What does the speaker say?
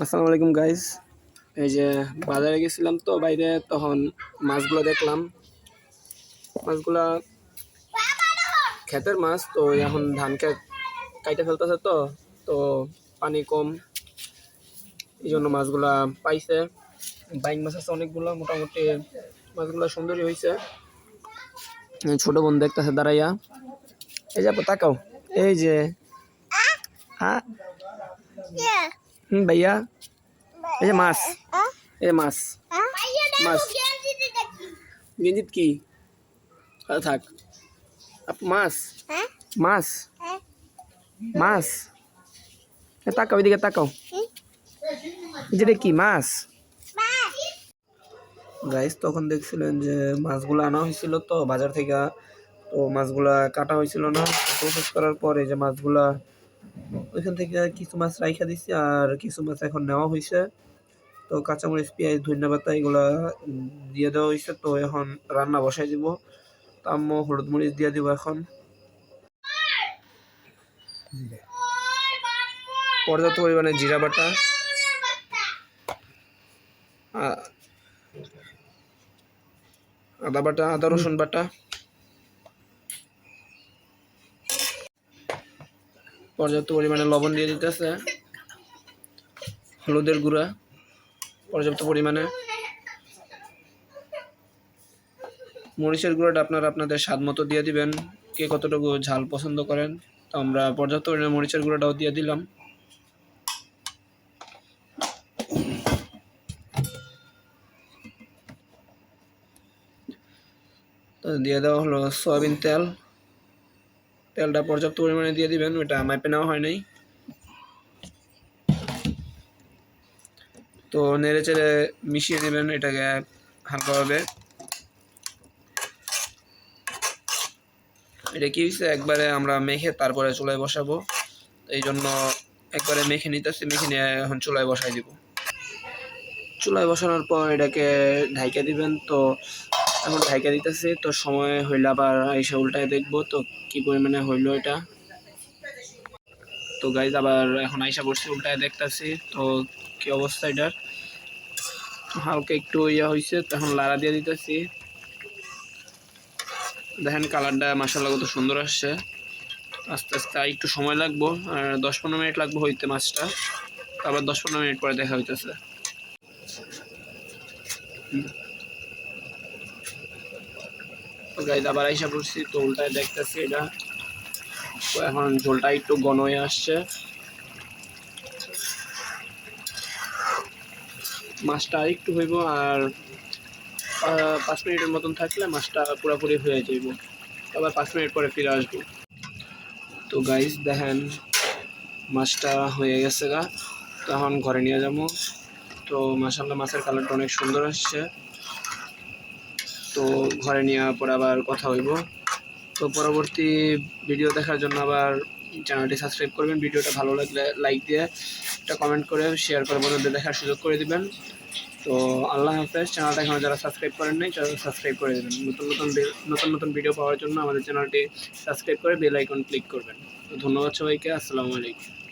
আসসালামু আলাইকুম গাইস। এই যে বাজারে গেছিলাম তো বাইরে, তখন মাছগুলো দেখলাম। মাছগুলা ক্ষেতের মাছ, তো এখন ধান ক্ষেত কাইটে ফেলতেছে তো তো পানি কম, এই জন্য মাছগুলা পাইছে। বাইং মাছ আছে অনেকগুলো, মোটামুটি মাছগুলা সুন্দরই হয়েছে। ছোট বোন দেখতেছে দাঁড়াইয়া। এই যে আপু তাকাও, এই যে হ্যাঁ ভাইয়া, এই যে মাছ, এই মাছ মাছ গেঞ্জিত কি থাক আপু, মাছ মাছ মাছ তাকাও, এদিকে তাকাও, যেটা কি মাছ। গাইস তখন দেখছিলেন যে মাছগুলো আনা হয়েছিল তো বাজার থেকে, তো মাছগুলা কাটা হয়েছিল না। প্রসেস করার পরে যে মাছগুলা ওইখান থেকে কিছু মাছ রাইখা দিছি, আর কিছু মাছ এখন নেওয়া হয়েছে। তো কাঁচামরিচ, পেঁয়াজ, ধনিয়া পাতা এগুলা দিয়ে দেওয়া হয়েছে। তো এখন রান্না বসাই দিব। তো আম্মু হলুদ মরিচ দিয়ে দিব এখন। পর্যাপ্ত পরিমাণে জিরা বাটা, আদা বাটা, আদা রসুন বাটা, পর্যাপ্ত পরিমাণে লবণ দিয়ে দিতেছে, হলুদের গুঁড়া পর্যাপ্ত পরিমাণে, মরিচের গুঁড়াটা আপনারা আপনাদের স্বাদ মতো দিয়ে দিবেন, কে কতটুকু ঝাল পছন্দ করেন। তো আমরা পর্যাপ্ত পরিমাণে মরিচের গুঁড়াটাও দিয়ে দিলাম। তো দিয়ে দেওয়া হলো সয়াবিন তেল, তেলটা পর্যাপ্ত পরিমাণে দিয়ে দিবেন, ওইটা মাইপে নেওয়া হয় নাই। তো নেড়ে চেড়ে মিশিয়ে দিবেন এটাকে হালকাভাবে। এটা কি হয়েছে, একবারে আমরা মেখে তারপরে চুলায় বসাবো, এই জন্য একবারে মেখে নিতেছি, মেখে নিয়ে এখন চুলায় বসাই দিব। চুলায় বসানোর পর এটাকে ঢাইকা দিবেন। তো এখন ঢাইকা দিতেছি, তো সময় হইলে আবার এসে উল্টায় দেখবো তো কি পরিমাণে হইলো এটা। তো গাইজ আবার এখন আইসা বসছি, উল্টায় দেখতেছি তো কি অবস্থা এটার। হালকা একটু ইয়া হয়েছে, তখন লাড়া দিয়ে দিতেছি। দেখেন কালারটা মাশাআল্লাহ কত সুন্দর আসছে। আস্তে আস্তে একটু সময় লাগবো, আর 10-15 মিনিট লাগবে হইতে মাছটা। আবার 10-15 মিনিট পরে দেখা হইতেছে। তো গাইজ আবার আইসা পড়ছি, তো উল্টায় দেখতেছি এটা। তো এখন ঝোলটা একটু ঘন হয়ে আসছে, মাছটা আরেকটু হইব, আর 5 মিনিটের মতন থাকলে মাছটা পুরোপুরি হয়ে যাইব। আবার 5 মিনিট পরে ফিরে আসবো। তো গাইজ দেখেন মাছটা হয়ে গেছে গা, তো এখন ঘরে নিয়ে যাবো। তো মাশাআল্লাহ মাছের কালারটা অনেক সুন্দর আসছে। তো ঘরে নিয়ে পরে আবার কথা হইব। তো পরবর্তী ভিডিও দেখার জন্য আবার চ্যানেলটি সাবস্ক্রাইব করবেন। ভিডিওটা ভালো লাগলে লাইক দিয়ে একটা কমেন্ট করে শেয়ার করে বন্ধুদের দেখার সুযোগ করে দিবেন। তো আল্লাহ হাফেজ। চ্যানেলটা এখনো যারা সাবস্ক্রাইব করেন নাই, চ্যানেল সাবস্ক্রাইব করে দেবেন। নতুন নতুন ভিডিও পাওয়ার জন্য আমাদের চ্যানেলটি সাবস্ক্রাইব করে বেল আইকন ক্লিক করবেন। তো ধন্যবাদ সবাইকে। আসসালামু আলাইকুম।